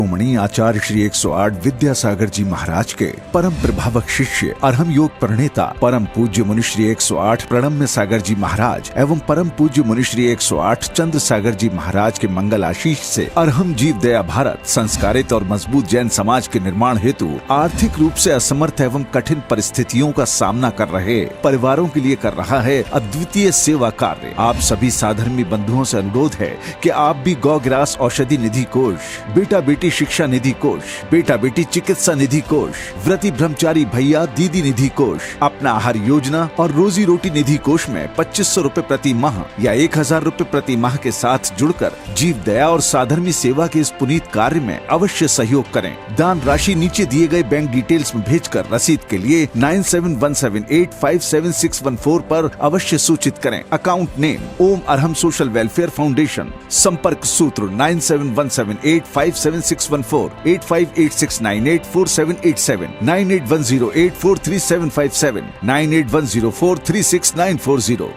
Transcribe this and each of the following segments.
शिरोमणि आचार्य श्री 108 विद्यासागर जी महाराज के परम प्रभावक शिष्य अरहम योग प्रणेता परम पूज्य मुनि श्री 108 प्रणम्य सागर जी महाराज एवं परम पूज्य मुनि श्री 108 चंद्र सागर जी महाराज के मंगल आशीष से अरहम जीव दया भारत संस्कारित और मजबूत जैन समाज के निर्माण हेतु आर्थिक रूप से असमर्थ एवं कठिन परिस्थितियों का सामना कर रहे परिवारों के लिए कर रहा है अद्वितीय सेवा कार्य। आप सभी साधर्मी बंधुओं से अनुरोध है कि आप भी गौ ग्रास औषधि निधि कोष, बेटा बेटी शिक्षा निधि कोष, बेटा बेटी चिकित्सा निधि कोष, व्रती ब्रह्मचारी भैया दीदी निधि कोष, अपना आहार योजना और रोजी रोटी निधि कोष में 2500 रूपए प्रति माह या 1000 रूपए प्रति माह के साथ जुड़कर जीव दया और साधर्मी सेवा के इस पुनीत कार्य में अवश्य सहयोग करें। दान राशि नीचे दिए गए बैंक डिटेल्स में भेजकर रसीद के लिए 9717857614 पर अवश्य सूचित करें। अकाउंट नेम ओम अरहम सोशल वेलफेयर फाउंडेशन। संपर्क सूत्र 9717857614, 8586984787, 9810843757, 9810436940।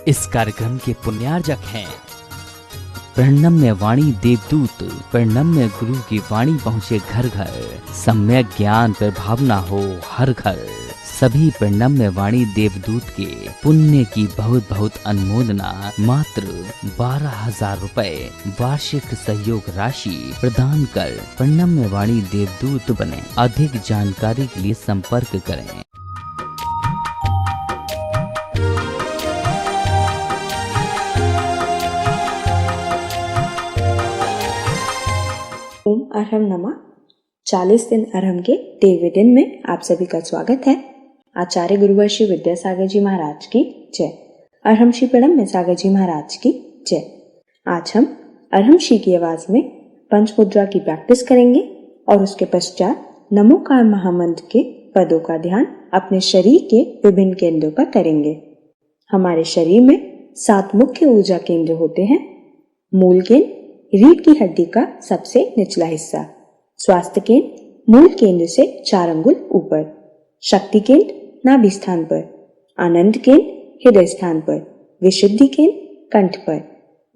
इस कार्यक्रम के पुण्यार्जक हैं प्रणम्य वाणी देवदूत। प्रणम्य गुरु की वाणी पहुँचे घर घर, सम्यक ज्ञान पर भावना हो हर घर। सभी प्रणम्य वाणी देवदूत के पुण्य की बहुत बहुत अनुमोदना मात्र 12,000 रुपए वार्षिक सहयोग राशि प्रदान कर प्रणम्य वाणी देवदूत बने। अधिक जानकारी के लिए संपर्क करें। ओम अरहम नमः। 40 दिन अरहम के देवी दिन में आप सभी का स्वागत है। आचार्य गुरुवर श्री विद्यासागर जी महाराज की जय। अरहम श्री प्रणम्य सागर जी महाराज की जय। आज हम अरहम श्री की आवाज में पंच मुद्रा की प्रैक्टिस करेंगे और उसके पश्चात नमोकार महामंत्र के पदों का ध्यान अपने शरीर के विभिन्न केंद्रों पर करेंगे। हमारे शरीर में 7 मुख्य ऊर्जा केंद्र होते हैं। मूल केंद्र रीढ़ की हड्डी का सबसे निचला हिस्सा, स्वास्थ्य केंद्र मूल केंद्र से 4 अंगुल ऊपर, शक्ति केंद्र नाभि स्थान पर, आनंद केंद्र हृदय स्थान पर, विशुद्धि केंद्र कंठ पर,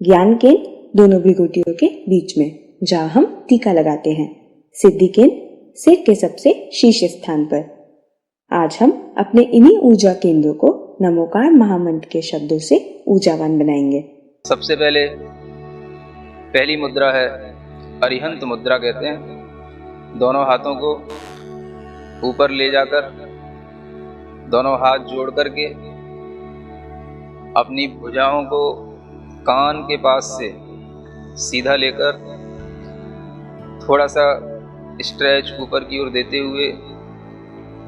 ज्ञान केंद्र दोनों भृगुटियों के बीच में जहाँ हम टीका लगाते हैं, सिद्धि केंद्र सिर के सबसे शीर्ष स्थान पर। आज हम अपने इन्हीं ऊर्जा केंद्रों को नमोकार महामंत्र के शब्दों से ऊर्जावान बनाएंगे। सबसे पहली मुद्रा है अरिहंत मुद्रा कहते हैं। दोनों हाथों को ऊपर ले जाकर दोनों हाथ जोड़ करके अपनी भुजाओं को कान के पास से सीधा लेकर थोड़ा सा स्ट्रेच ऊपर की ओर देते हुए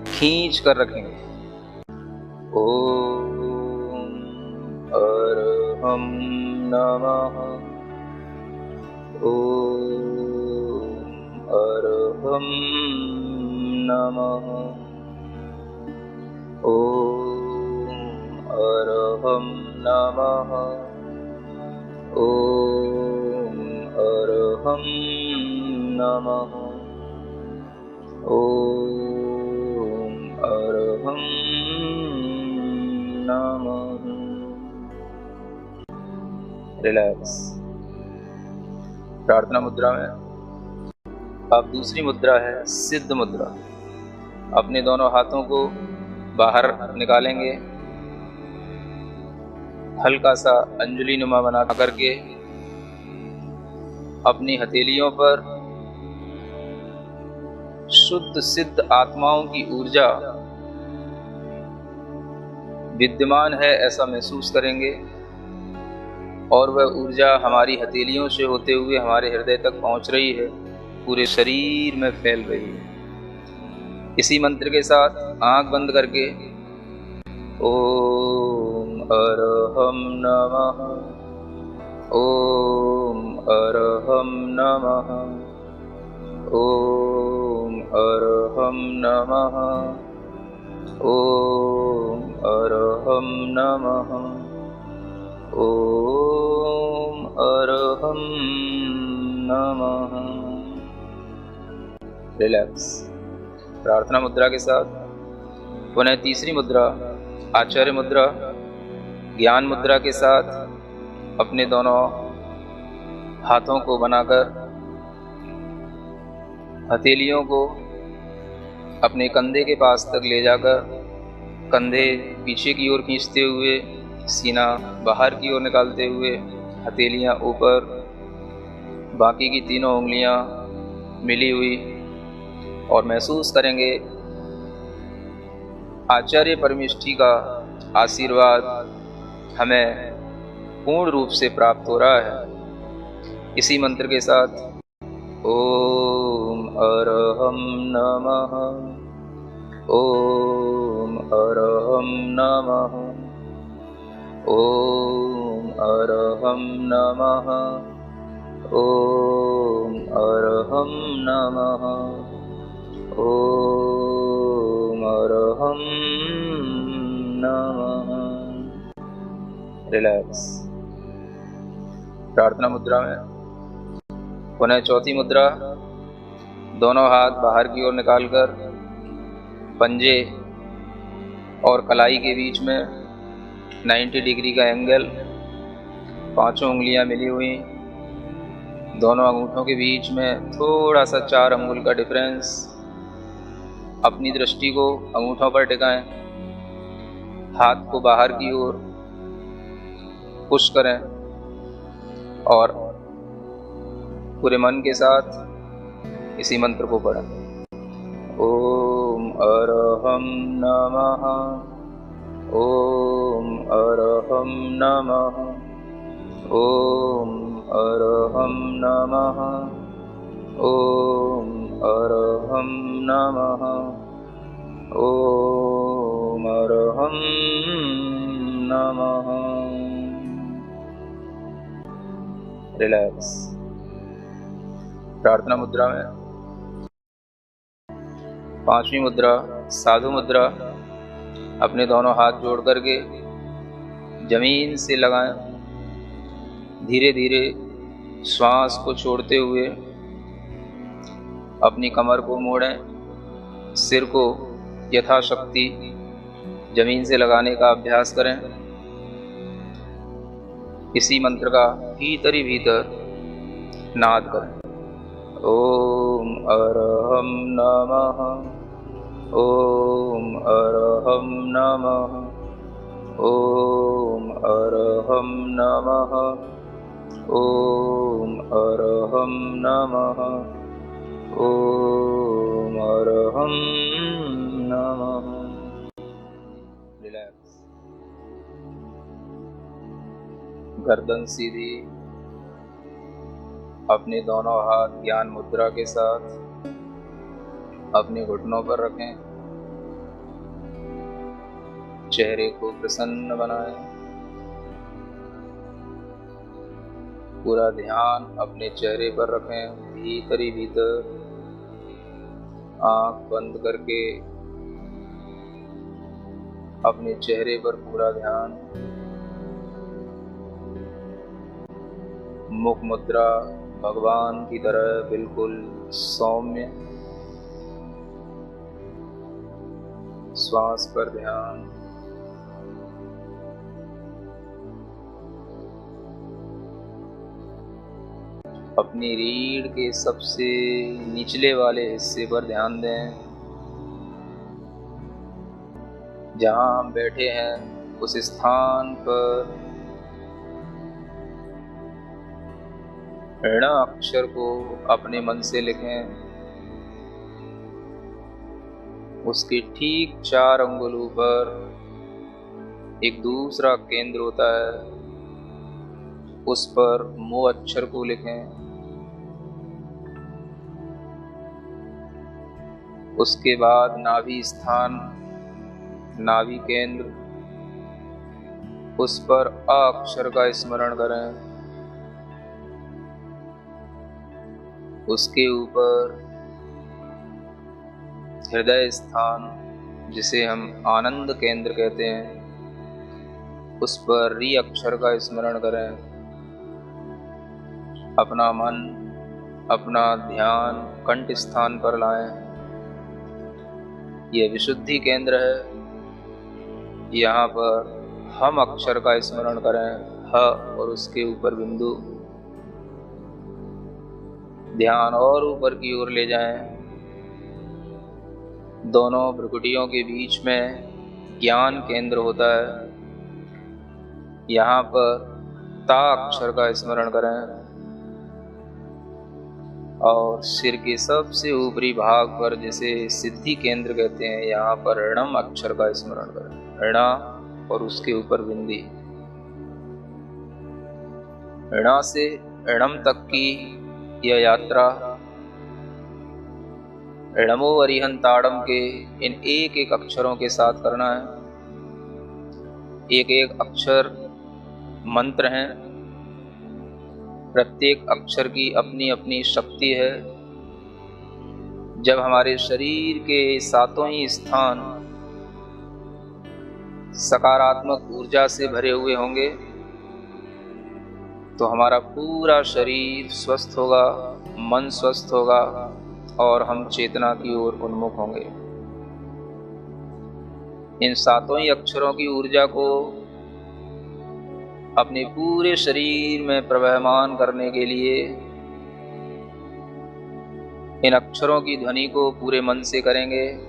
खींच कर रखेंगे। ओम अरहम नमः। ओम अरहम नमः। ओम अरहम नमः। ओम अरहम नमः। ओम अरहम नमः। रिलैक्स। प्रार्थना मुद्रा में अब दूसरी मुद्रा है सिद्ध मुद्रा। अपने दोनों हाथों को बाहर निकालेंगे, हल्का सा अंजलि नुमा बना करके अपनी हथेलियों पर शुद्ध सिद्ध आत्माओं की ऊर्जा विद्यमान है ऐसा महसूस करेंगे और वह ऊर्जा हमारी हथेलियों से होते हुए हमारे हृदय तक पहुंच रही है, पूरे शरीर में फैल रही है। इसी मंत्र के साथ आंख बंद करके ओम अरहम नमः। ओम अरहम नमः। ओम अरहम नमः। ओम अरहम नमः। ओम अरहम नमः। रिलैक्स। प्रार्थना मुद्रा के साथ पुनः तीसरी मुद्रा आचार्य मुद्रा ज्ञान मुद्रा के साथ अपने दोनों हाथों को बनाकर हथेलियों को अपने कंधे के पास तक ले जाकर कंधे पीछे की ओर खींचते हुए, सीना बाहर की ओर निकालते हुए, हथेलियां ऊपर, बाकी की तीनों उंगलियां मिली हुई, और महसूस करेंगे आचार्य परमेष्ठी का आशीर्वाद हमें पूर्ण रूप से प्राप्त हो रहा है। इसी मंत्र के साथ ओम अरहम नमः, ओम अरहम नमः, ओम अरहम नमः, ओम अरहम नमः, ओम अरहम नमः। रिलैक्स। प्रार्थना मुद्रा में पुनः चौथी मुद्रा, दोनों हाथ बाहर की ओर निकालकर पंजे और कलाई के बीच में 90 डिग्री का एंगल, पांचों उंगलियां मिली हुई, दोनों अंगूठों के बीच में थोड़ा सा 4 अंगुल का डिफरेंस। अपनी दृष्टि को अंगूठों पर टिकाएं, हाथ को बाहर की ओर पुश करें और पूरे मन के साथ इसी मंत्र को पढ़ें। ओम अरहम नमः, ओम अरहम नमः, ओम अरहम नमः, ओम अरहम नमः, ओम अरहम नमः। रिलैक्स। प्रार्थना मुद्रा में पांचवी मुद्रा, साधु मुद्रा, अपने दोनों हाथ जोड़ करके जमीन से लगाएं। धीरे धीरे श्वास को छोड़ते हुए अपनी कमर को मोड़ें, सिर को यथाशक्ति जमीन से लगाने का अभ्यास करें। इसी मंत्र का भीतर ही भीतर नाद करें। ओम अरहम नमः, ओम अरहम नमः, ओम अरहम नमः, ओम अरहम नमः, ओम अरहम नमः। रिलैक्स। गर्दन सीधी, अपने दोनों हाथ ज्ञान मुद्रा के साथ अपने घुटनों पर रखें। चेहरे को प्रसन्न बनाएं। पूरा ध्यान अपने चेहरे पर रखें, भीतर ही भीतर। आंख बंद करके अपने चेहरे पर पूरा ध्यान। मुख मुद्रा भगवान की तरह बिल्कुल सौम्य। श्वास पर ध्यान। अपनी रीढ़ के सबसे निचले वाले हिस्से पर ध्यान दें। जहां हम बैठे हैं उस स्थान पर ऋण अक्षर को अपने मन से लिखें। उसके ठीक 4 अंगुलों पर एक दूसरा केंद्र होता है, उस पर मो अक्षर को लिखें। उसके बाद नाभि स्थान, नाभि केंद्र, उस पर अ अक्षर का स्मरण करें। उसके ऊपर हृदय स्थान, जिसे हम आनंद केंद्र कहते हैं, उस पर री अक्षर का स्मरण करें। अपना मन, अपना ध्यान कंठ स्थान पर लाएं। यह विशुद्धि केंद्र है। यहाँ पर हम अक्षर का स्मरण करें, ह और उसके ऊपर बिंदु। ध्यान और ऊपर की ओर ले जाएं। दोनों भ्रुकुटियों के बीच में ज्ञान केंद्र होता है। यहाँ पर ता अक्षर का स्मरण करें और सिर के सबसे ऊपरी भाग पर, जिसे सिद्धि केंद्र कहते हैं, यहाँ पर ऋणम अक्षर का स्मरण करें। ऋणा और उसके ऊपर बिंदी। ऋणा से ऋणम तक की यह यात्रा ऋणमो अरिहंताड़म के इन एक एक अक्षरों के साथ करना है। एक एक अक्षर मंत्र हैं। प्रत्येक अक्षर की अपनी अपनी शक्ति है। जब हमारे शरीर के सातों ही स्थान सकारात्मक ऊर्जा से भरे हुए होंगे तो हमारा पूरा शरीर स्वस्थ होगा, मन स्वस्थ होगा और हम चेतना की ओर उन्मुख होंगे। इन सातों ही अक्षरों की ऊर्जा को अपने पूरे शरीर में प्रवहमान करने के लिए इन अक्षरों की ध्वनि को पूरे मन से करेंगे।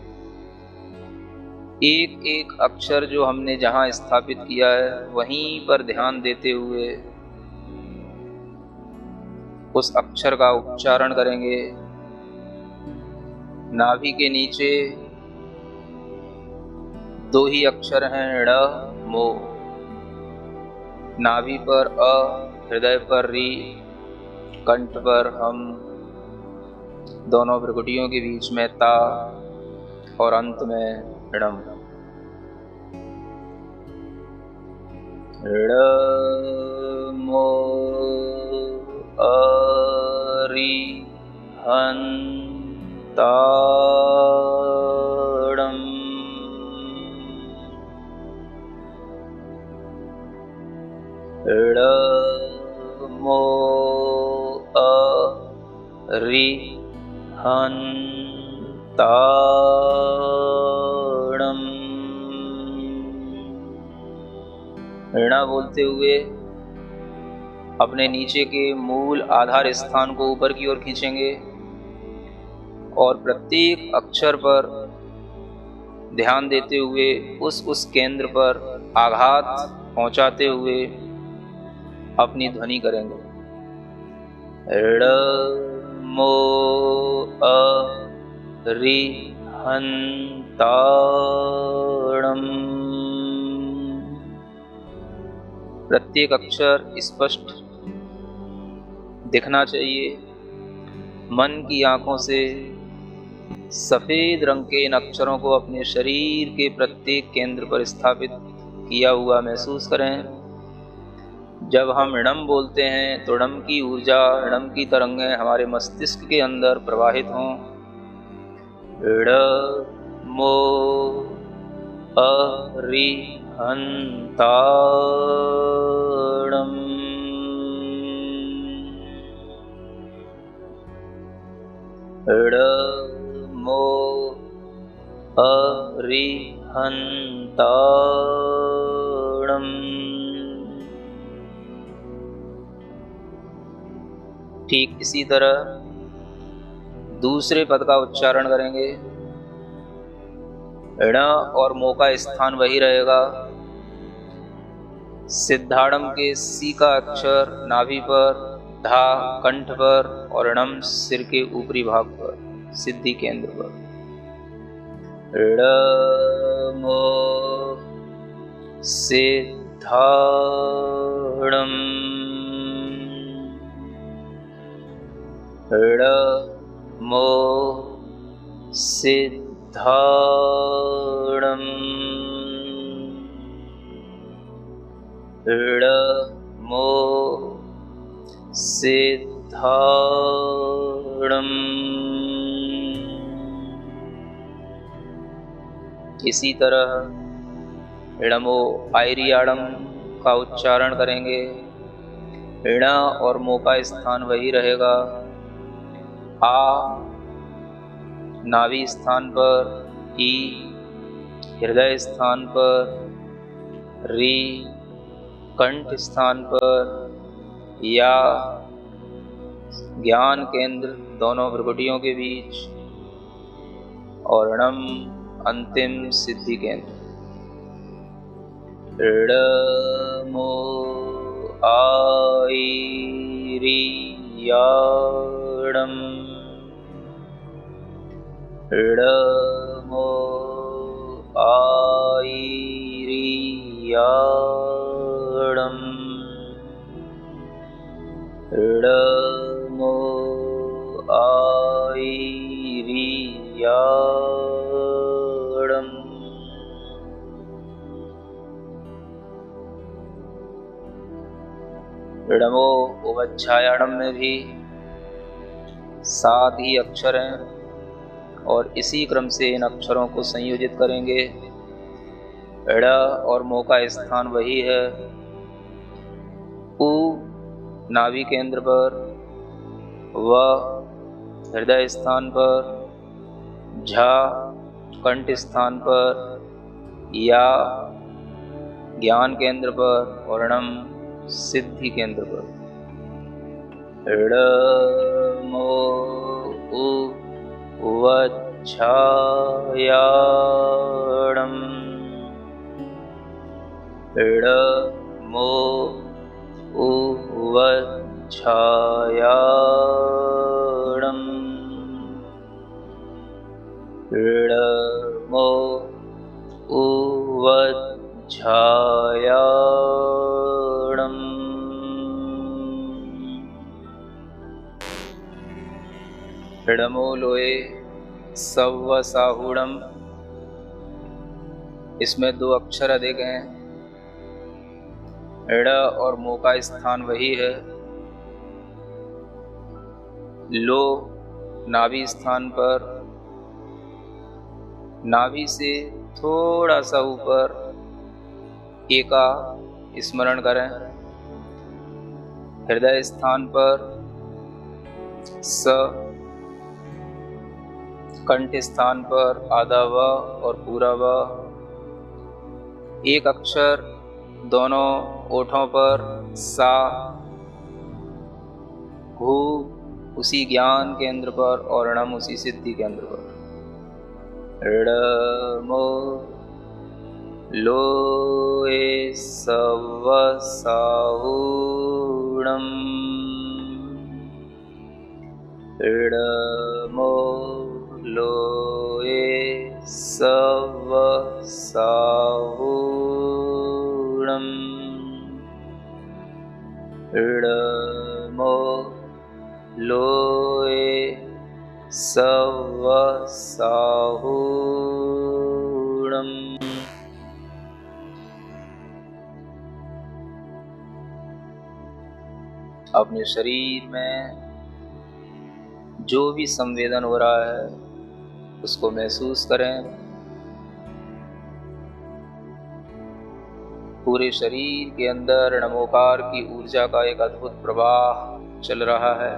एक एक अक्षर जो हमने जहां स्थापित किया है वहीं पर ध्यान देते हुए उस अक्षर का उच्चारण करेंगे। नाभि के नीचे दो ही अक्षर हैं, ड़ मो। नाभि पर अ, हृदय पर री, कंठ पर हम, दोनों भ्रुकुटियों के बीच में ता और अंत में णम। ड़ मो अरि हं ताड़म। ड़ मो अरि हं ताड़म। ऋणा बोलते हुए अपने नीचे के मूल आधार स्थान को ऊपर की ओर खींचेंगे और प्रत्येक अक्षर पर ध्यान देते हुए उस केंद्र पर आघात पहुंचाते हुए अपनी ध्वनि करेंगे। ऋ मो अरि हं ताड़म। प्रत्येक अक्षर स्पष्ट दिखना चाहिए। मन की आंखों से सफेद रंग के इन अक्षरों को अपने शरीर के प्रत्येक केंद्र पर स्थापित किया हुआ महसूस करें। जब हम णम बोलते हैं तो णम की ऊर्जा, णम की तरंगें हमारे मस्तिष्क के अंदर प्रवाहित हों। ड़ मो अरि हं ताड़म। ड़ मो अरि हं ताड़म। ठीक इसी तरह दूसरे पद का उच्चारण करेंगे। ण और मो का स्थान वही रहेगा। सिद्धाड़म के सी का अक्षर नाभि पर, धा कंठ पर और णम सिर के ऊपरी भाग पर, सिद्धि केंद्र पर। ण मो सिद्धाड़म। ण मो सिद्धाड़म। ण मो सिद्धाड़म। इसी तरह णमो आयरियाड़म का उच्चारण करेंगे। ण और मो का स्थान वही रहेगा। आ नाभि स्थान पर, ई हृदय स्थान पर, री कंठ स्थान पर, या ज्ञान केंद्र दोनों भ्रुकुटियों के बीच और णम अंतिम सिद्धि केंद्र। ऋमो आईरियाणम ऋमो आईरियाणम ऋमो आईरियाणम। ऋमो उवच्छायाणम में भी 7 ही अक्षर हैं और इसी क्रम से इन अक्षरों को संयोजित करेंगे। ड़ और मो का स्थान वही है। उ नाभि केंद्र पर, व हृदय स्थान पर, झा कंठ स्थान पर, या ज्ञान केंद्र पर और णम सिद्धि केंद्र पर। ऋमो उवच्छायाणम ऋमो उवच्छायाणम ऋमो उवच्छायाणम। ऋमो लोए सव्व साहुणम, इसमें 2 अक्षर अधिक हैं। ऋ और मो का स्थान वही है। लो नाभि स्थान पर, नाभि से थोड़ा सा ऊपर एका स्मरण करें। हृदय स्थान पर स, कंठ स्थान पर आधा व और पूरा व। एक अक्षर दोनों ओठों पर सा। भू उसी ज्ञान केंद्र पर और णम उसी सिद्धि केंद्र पर। ऋमो लोए सव्व साहुणम ऋमो लोए सव्व साहुणम ऋमो लोए सव्व साहुणम। अपने शरीर में जो भी संवेदन हो रहा है उसको महसूस करें। पूरे शरीर के अंदर नमोकार की ऊर्जा का एक अद्भुत प्रवाह चल रहा है।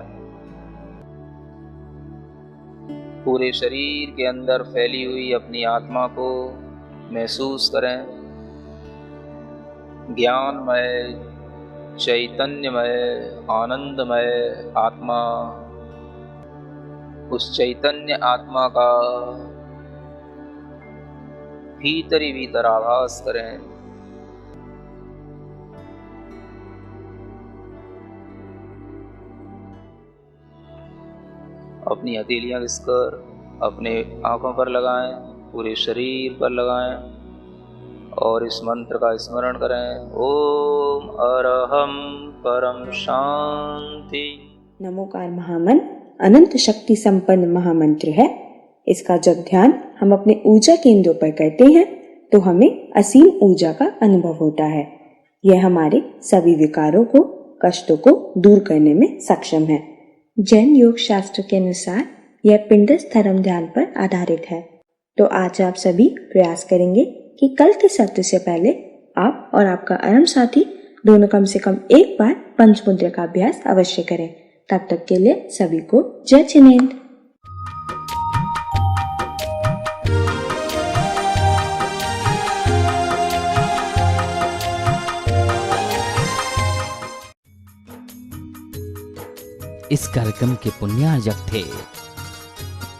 पूरे शरीर के अंदर फैली हुई अपनी आत्मा को महसूस करें। ज्ञानमय, चैतन्यमय, आनंदमय आत्मा, उस चैतन्य आत्मा का भीतर ही भीतर आभास करें। अपनी हथेलियां घिसकर अपने आंखों पर लगाएं, पूरे शरीर पर लगाएं और इस मंत्र का स्मरण करें। ओम अरहम परम शांति। नमोकार महामंत्र अनंत शक्ति संपन्न महामंत्र है। इसका जब ध्यान हम अपने ऊर्जा केंद्रों पर करते हैं तो हमें असीम ऊर्जा का अनुभव होता है। यह हमारे सभी विकारों को, कष्टों को दूर करने में सक्षम है। जैन योग शास्त्र के अनुसार यह पिंडस्थ धर्म ध्यान पर आधारित है। तो आज आप सभी प्रयास करेंगे कि कल के सत्र से पहले आप और आपका अरम साथी दोनों कम से कम एक बार पंचमुद्रा का अभ्यास अवश्य करें। तब तक के लिए सभी को जय जिनेंद्र। इस कार्यक्रम के पुण्यार्जक थे।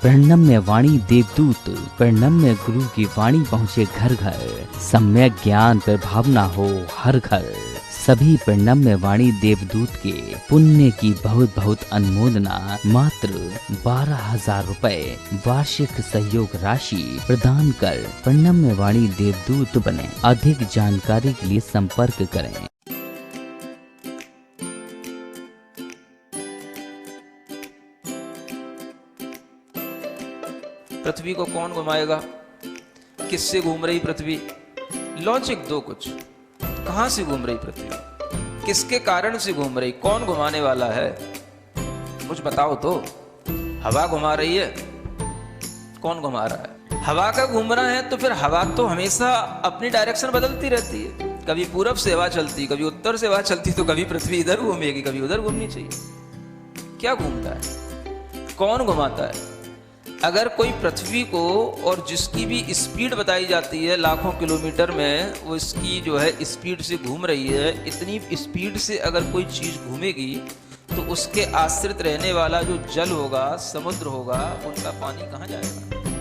प्रणम्य वाणी देवदूत, प्रणम्य गुरु की वाणी पहुँचे घर घर, सम्यक ज्ञान पर भावना हो हर घर। सभी प्रणम्य वाणी देवदूत के पुण्य की बहुत बहुत अनुमोदना मात्र 12,000 रुपए वार्षिक सहयोग राशि प्रदान कर प्रणम्य वाणी देवदूत बने। अधिक जानकारी के लिए संपर्क करें। पृथ्वी को कौन घुमाएगा? किससे घूम रही पृथ्वी? लॉजिक दो कुछ। कहां से घूम रही पृथ्वी? किसके कारण से घूम रही? कौन घुमाने वाला है? कुछ बताओ तो। हवा घुमा रही है? कौन घुमा रहा है? हवा का घूमना है तो फिर हवा तो हमेशा अपनी डायरेक्शन बदलती रहती है। कभी पूरब से हवा चलती, कभी उत्तर से हवा चलती, तो कभी पृथ्वी इधर घूमेगी, कभी उधर घूमनी चाहिए। क्या घूमता है? कौन घुमाता है? अगर कोई पृथ्वी को, और जिसकी भी स्पीड बताई जाती है लाखों किलोमीटर में, वो इसकी जो है स्पीड से घूम रही है, इतनी स्पीड से अगर कोई चीज़ घूमेगी तो उसके आश्रित रहने वाला जो जल होगा, समुद्र होगा, उनका पानी कहाँ जाएगा?